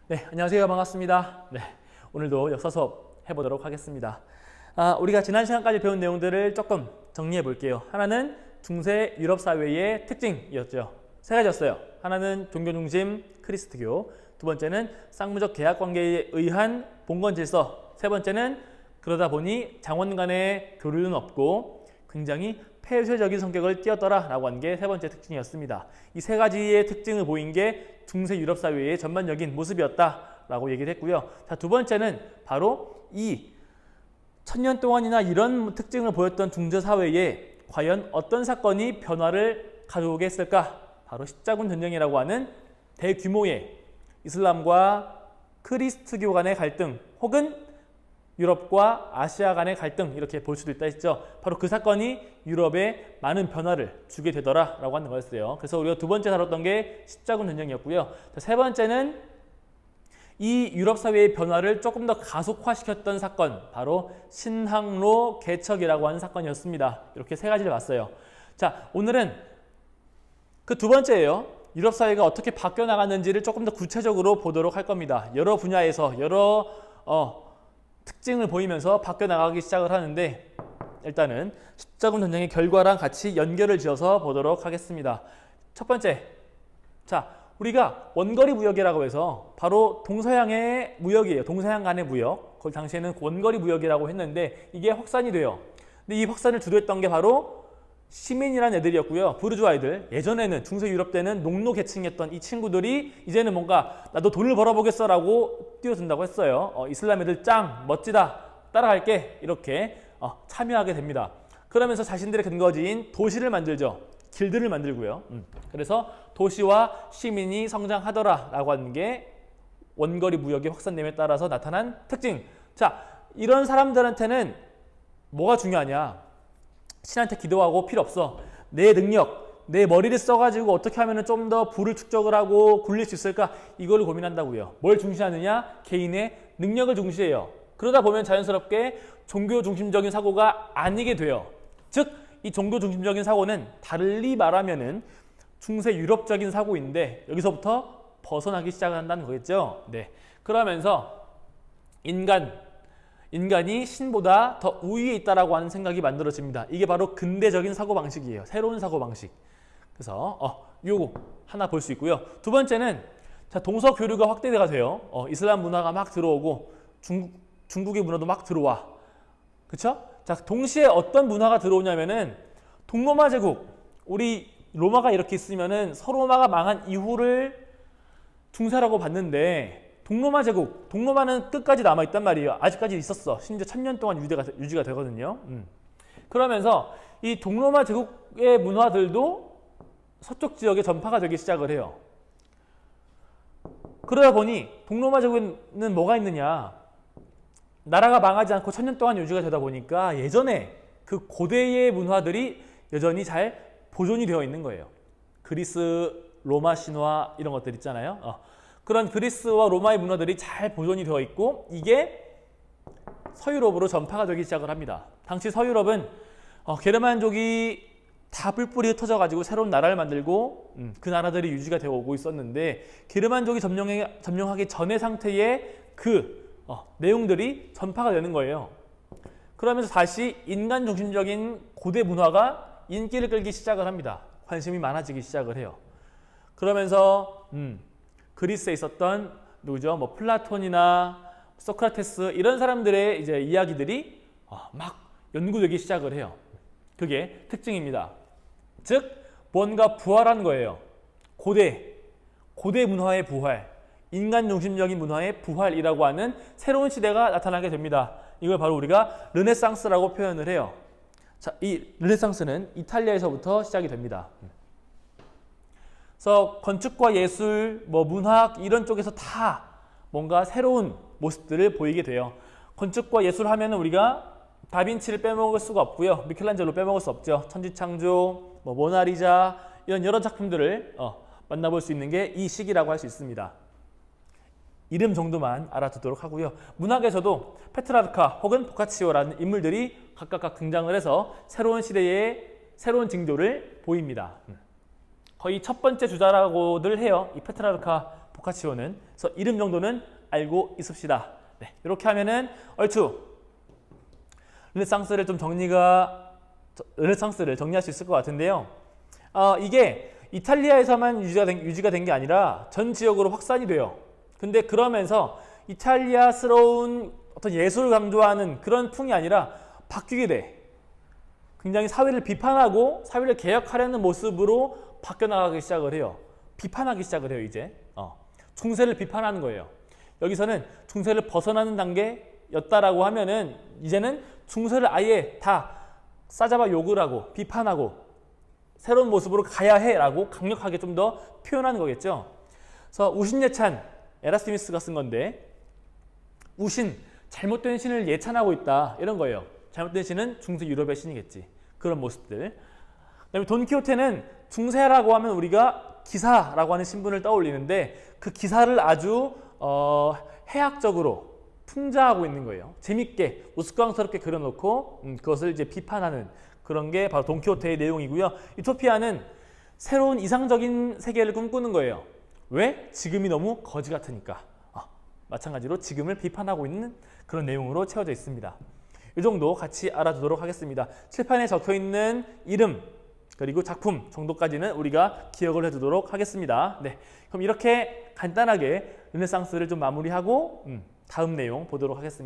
네, 안녕하세요. 반갑습니다. 네, 오늘도 역사 수업 해보도록 하겠습니다. 우리가 지난 시간까지 배운 내용들을 조금 정리해 볼게요. 하나는 중세 유럽 사회의 특징이었죠. 세 가지였어요. 하나는 종교 중심 크리스트교, 두 번째는 쌍무적 계약 관계에 의한 봉건 질서, 세 번째는 그러다 보니 장원 간의 교류는 없고 굉장히 폐쇄적인 성격을 띠었더라 라고 한 게 세 번째 특징이었습니다. 이 세 가지의 특징을 보인 게 중세 유럽 사회의 전반적인 모습이었다 라고 얘기를 했고요. 자, 두 번째는 바로 이 천년 동안이나 이런 특징을 보였던 중세 사회에 과연 어떤 사건이 변화를 가져오게 했을까? 바로 십자군 전쟁이라고 하는 대규모의 이슬람과 크리스트교 간의 갈등, 혹은 유럽과 아시아 간의 갈등, 이렇게 볼 수도 있다 했죠. 바로 그 사건이 유럽에 많은 변화를 주게 되더라 라고 하는 거였어요. 그래서 우리가 두 번째 다뤘던 게 십자군 전쟁이었고요. 자, 세 번째는 이 유럽 사회의 변화를 조금 더 가속화시켰던 사건, 바로 신항로 개척이라고 하는 사건이었습니다. 이렇게 세 가지를 봤어요. 자, 오늘은 그 두 번째예요. 유럽 사회가 어떻게 바뀌어 나갔는지를 조금 더 구체적으로 보도록 할 겁니다. 여러 분야에서 여러 특징을 보이면서 바뀌어 나가기 시작을 하는데, 일단은 십자군 전쟁의 결과랑 같이 연결을 지어서 보도록 하겠습니다. 첫 번째, 자, 우리가 원거리 무역이라고 해서 바로 동서양의 무역이에요. 동서양 간의 무역. 그 당시에는 원거리 무역이라고 했는데 이게 확산이 돼요. 근데 이 확산을 주도했던 게 바로 시민이라는 애들이었고요. 부르주아 애들. 예전에는 중세 유럽 때는 농노 계층이었던 이 친구들이 이제는 뭔가 나도 돈을 벌어보겠어 라고 뛰어든다고 했어요. 이슬람 애들 짱 멋지다 따라갈게 이렇게 참여하게 됩니다. 그러면서 자신들의 근거지인 도시를 만들죠. 길드를 만들고요. 그래서 도시와 시민이 성장하더라 라고 하는 게 원거리 무역의 확산됨에 따라서 나타난 특징. 자, 이런 사람들한테는 뭐가 중요하냐? 신한테 기도하고 필요 없어. 내 능력, 내 머리를 써가지고 어떻게 하면 좀 더 부를 축적을 하고 굴릴 수 있을까? 이걸 고민한다고요. 뭘 중시하느냐? 개인의 능력을 중시해요. 그러다 보면 자연스럽게 종교 중심적인 사고가 아니게 돼요. 즉, 이 종교 중심적인 사고는 달리 말하면은 중세 유럽적인 사고인데 여기서부터 벗어나기 시작한다는 거겠죠. 네. 그러면서 인간이 신보다 더 우위에 있다라고 하는 생각이 만들어집니다. 이게 바로 근대적인 사고방식이에요. 새로운 사고방식. 그래서 요거 하나 볼 수 있고요. 두 번째는 자, 동서 교류가 확대가 돼요. 이슬람 문화가 막 들어오고 중국의 문화도 막 들어와. 그쵸? 자, 동시에 어떤 문화가 들어오냐면은 동로마 제국, 우리 로마가 이렇게 있으면은 서로마가 망한 이후를 중세라고 봤는데 동로마 제국, 동로마는 끝까지 남아있단 말이에요. 아직까지 있었어. 심지어 1000년 동안 유지가 되거든요. 그러면서 이 동로마 제국의 문화들도 서쪽 지역에 전파가 되기 시작을 해요. 그러다 보니 동로마 제국에는 뭐가 있느냐? 나라가 망하지 않고 1000년 동안 유지가 되다 보니까 예전에 그 고대의 문화들이 여전히 잘 보존이 되어 있는 거예요. 그리스, 로마 신화 이런 것들 있잖아요. 그런 그리스와 로마의 문화들이 잘 보존이 되어 있고 이게 서유럽으로 전파가 되기 시작을 합니다. 당시 서유럽은 게르만족이 다 뿔뿔이 흩어져가지고 새로운 나라를 만들고 그 나라들이 유지가 되어 오고 있었는데 게르만족이 점령하기 전의 상태의 그 내용들이 전파가 되는 거예요. 그러면서 다시 인간 중심적인 고대 문화가 인기를 끌기 시작을 합니다. 관심이 많아지기 시작을 해요. 그러면서 그리스에 있었던 누구죠? 뭐 플라톤이나 소크라테스 이런 사람들의 이제 이야기들이 막 연구되기 시작을 해요. 그게 특징입니다. 즉 뭔가 부활한 거예요. 고대 문화의 부활, 인간 중심적인 문화의 부활이라고 하는 새로운 시대가 나타나게 됩니다. 이걸 바로 우리가 르네상스라고 표현을 해요. 자, 이 르네상스는 이탈리아에서부터 시작이 됩니다. 그래서 건축과 예술, 문학 이런 쪽에서 다 뭔가 새로운 모습들을 보이게 돼요. 건축과 예술 하면은 우리가 다빈치를 빼먹을 수가 없고요. 미켈란젤로 빼먹을 수 없죠. 천지창조, 모나리자 이런 여러 작품들을 만나볼 수 있는 게 이 시기라고 할 수 있습니다. 이름 정도만 알아두도록 하고요. 문학에서도 페트라르카 혹은 보카치오라는 인물들이 각각 등장을 해서 새로운 시대의 새로운 징조를 보입니다. 거의 첫 번째 주자라고들 해요. 이 페트라르카, 보카치오는. 그래서 이름 정도는 알고 있읍시다. 네, 이렇게 하면은 얼추 르네상스를 정리할 수 있을 것 같은데요. 이게 이탈리아에서만 유지가 된 게 아니라 전 지역으로 확산이 돼요. 근데 그러면서 이탈리아스러운 어떤 예술을 강조하는 그런 풍이 아니라 바뀌게 돼. 굉장히 사회를 비판하고 사회를 개혁하려는 모습으로 바뀌어나가기 시작을 해요. 비판하기 시작을 해요, 이제. 중세를 비판하는 거예요. 여기서는 중세를 벗어나는 단계였다라고 하면은 이제는 중세를 아예 다 싸잡아 욕을 하고 비판하고 새로운 모습으로 가야 해라고 강력하게 좀 더 표현하는 거겠죠. 그래서 우신예찬, 에라스미스가 쓴 건데 우신, 잘못된 신을 예찬하고 있다 이런 거예요. 잘못된 신은 중세 유럽의 신이겠지. 그런 모습들. 그다음에 돈키호테는 중세라고 하면 우리가 기사라고 하는 신분을 떠올리는데 그 기사를 아주 해학적으로 풍자하고 있는 거예요. 재밌게 우스꽝스럽게 그려놓고 그것을 이제 비판하는 그런 게 바로 돈키호테의 내용이고요. 유토피아는 새로운 이상적인 세계를 꿈꾸는 거예요. 왜? 지금이 너무 거지 같으니까. 마찬가지로 지금을 비판하고 있는 그런 내용으로 채워져 있습니다. 이 정도 같이 알아두도록 하겠습니다. 칠판에 적혀있는 이름 그리고 작품 정도까지는 우리가 기억을 해두도록 하겠습니다. 네, 그럼 이렇게 간단하게 르네상스를 좀 마무리하고 다음 내용 보도록 하겠습니다.